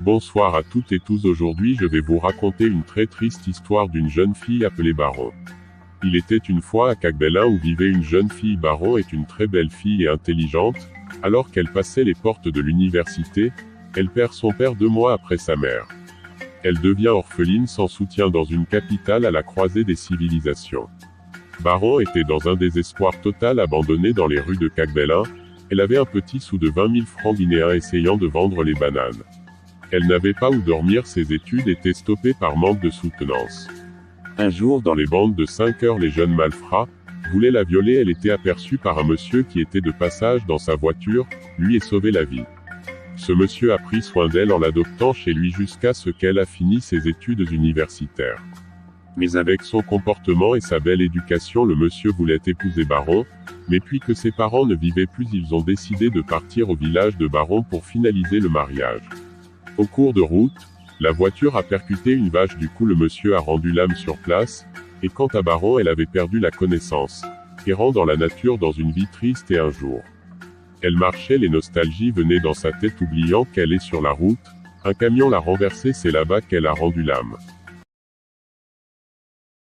Bonsoir à toutes et tous, aujourd'hui je vais vous raconter une très triste histoire d'une jeune fille appelée Baron. Il était une fois à Cagbelin où vivait une jeune fille. Baron est une très belle fille et intelligente. Alors qu'elle passait les portes de l'université, elle perd son père 2 mois après sa mère. Elle devient orpheline sans soutien dans une capitale à la croisée des civilisations. Baron était dans un désespoir total, abandonnée dans les rues de Cagbelin. Elle avait un petit sou de 20 000 francs guinéens essayant de vendre les bananes. Elle n'avait pas où dormir, ses études étaient stoppées par manque de soutenance. Un jour, dans les bandes de 5 heures, les jeunes malfrats voulaient la violer. Elle était aperçue par un monsieur qui était de passage dans sa voiture, lui a sauvé la vie. Ce monsieur a pris soin d'elle en l'adoptant chez lui jusqu'à ce qu'elle a fini ses études universitaires. Mais avec son comportement et sa belle éducation, le monsieur voulait épouser Baron, mais puis que ses parents ne vivaient plus, ils ont décidé de partir au village de Baron pour finaliser le mariage. Au cours de route, la voiture a percuté une vache, du coup le monsieur a rendu l'âme sur place, et quant à Baron, elle avait perdu la connaissance, errant dans la nature dans une vie triste, et un jour, elle marchait, les nostalgies venaient dans sa tête, oubliant qu'elle est sur la route, un camion l'a renversée, c'est là-bas qu'elle a rendu l'âme.